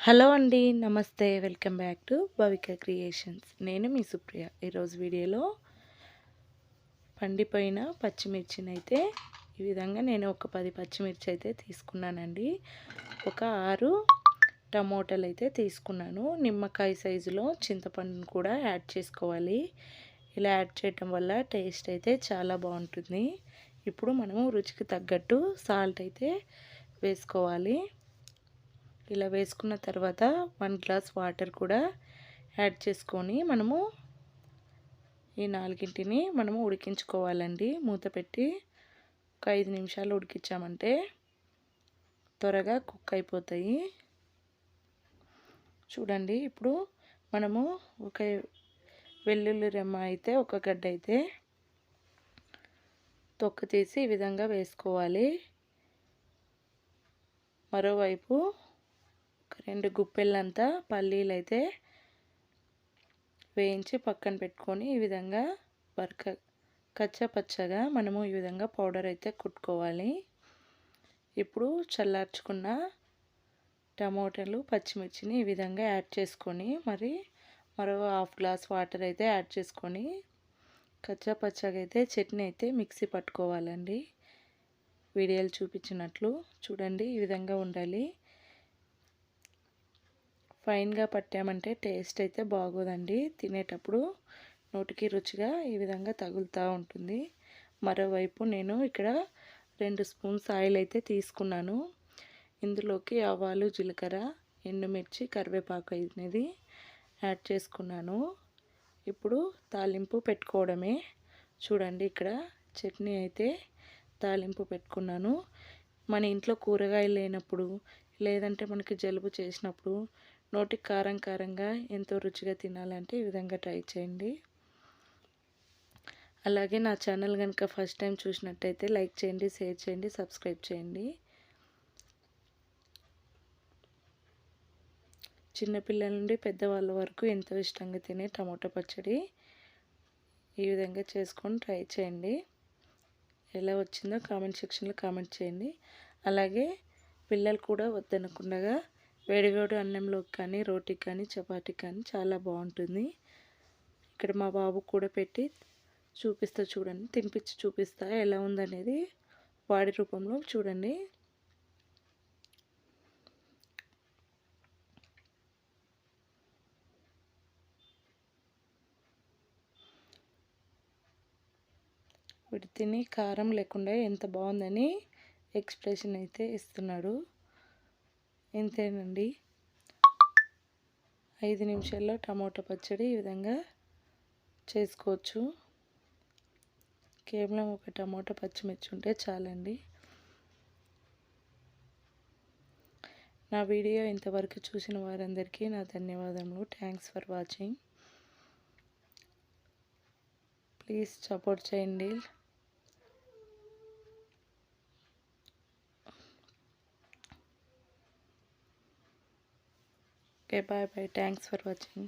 Hello అండి. నమస్తే. Welcome back to Bhavika Creations. నేను మీ సుప్రియ. ఈరోజు వీడియోలో పండిపోయిన పచ్చిమిర్చినైతే ఈ విధంగా నేను ఒక 10 పచ్చిమిర్చి అయితే తీసుకున్నానండి. ఒక 6 టమోటాలు అయితే తీసుకున్నాను. నిమ్మకాయ సైజులో చింతపండును కూడా యాడ్ చేసుకోవాలి. ఇలా యాడ్ చేయటం వల్ల టేస్ట్ అయితే చాలా బాగుంటుంది. ఇప్పుడు మనము రుచికి తగ్గట్టు సాల్ట్ అయితే వేసుకోవాలి. ఇలా వేసుకున్న తర్వాత 1 గ్లాస్ వాటర్ కూడా యాడ్ చేసుకొని మనము ఈ నాలుగింటిని మనము ఉడికించుకోవాలండి. మూత పెట్టి ఒక 5 నిమిషాలు ఉడికించామంటే త్వరగా కుక్ అయిపోతాయి. చూడండి, ఇప్పుడు మనము ఒక వెల్లుల్లి రెమ్మ అయితే ఒక గడ్డ అయితే తొక్క తీసి ఈ విధంగా వేసుకోవాలి. మరోవైపు 2 గుప్పెళ్ళంతా పల్లీలు అయితే వేయించి పక్కన పెట్టుకొని ఈ విధంగా కచ్చపచ్చగా మనము ఈ విధంగా పౌడర్ అయితే కుట్టుకోవాలి. ఇప్పుడు చల్లార్చుకున్న టమోటాలు పచ్చిమిర్చిని ఈ విధంగా యాడ్ చేసుకొని మరో 1/2 గ్లాస్ వాటర్ అయితే యాడ్ చేసుకొని కచ్చపచ్చగా అయితే చట్నీ అయితే మిక్సీ పట్టుకోవాలండి. వీడియోలు చూపించినట్లు చూడండి, ఈ విధంగా ఉండాలి. ఫైన్గా పట్టామంటే టేస్ట్ అయితే బాగోదండి. తినేటప్పుడు నోటికి రుచిగా ఈ విధంగా తగులుతూ ఉంటుంది. మరోవైపు నేను ఇక్కడ 2 స్పూన్స్ ఆయిల్ అయితే తీసుకున్నాను. ఇందులోకి ఆవాలు, జీలకర్ర, ఎండుమిర్చి, కరివేపాకు అనేది యాడ్ చేసుకున్నాను. ఇప్పుడు తాలింపు పెట్టుకోవడమే. చూడండి, ఇక్కడ చట్నీ అయితే తాలింపు పెట్టుకున్నాను. మన ఇంట్లో కూరగాయలు లేనప్పుడు, లేదంటే మనకి జలుబు చేసినప్పుడు నోటికి కారంగా ఎంతో రుచిగా తినాలంటే ఈ విధంగా ట్రై చేయండి. అలాగే నా ఛానల్ కనుక ఫస్ట్ టైం చూసినట్టయితే లైక్ చేయండి, షేర్ చేయండి, సబ్స్క్రైబ్ చేయండి. చిన్నపిల్లల నుండి పెద్దవాళ్ళ వరకు ఎంతో ఇష్టంగా తినే టమాటో పచ్చడి ఈ విధంగా చేసుకొని ట్రై చేయండి. ఎలా వచ్చిందో కామెంట్ సెక్షన్లో కామెంట్ చేయండి. అలాగే పిల్లలు కూడా వద్దనకుండా వేడివేడి అన్నంలోకి కానీ, రోటీకి కానీ, చపాతీకి కానీ చాలా బాగుంటుంది. ఇక్కడ మా బాబు కూడా పెట్టి చూపిస్తా, చూడండి, తినిపించి చూపిస్తా ఎలా ఉందనేది వాడి రూపంలో చూడండి. వీడు తిని కారం లేకుండా ఎంత బాగుందని ఎక్స్ప్రెషన్ అయితే ఇస్తున్నాడు. ఇంతేనండి, 5 నిమిషాల్లో టమాటో పచ్చడి ఈ విధంగా చేసుకోవచ్చు. కేవలం ఒక టమాటో పచ్చిమిర్చి ఉంటే చాలండి. నా వీడియో ఇంతవరకు చూసిన వారందరికీ నా ధన్యవాదములు. Thanks for watching. Please support చేయండి. Okay, bye. Thanks for watching.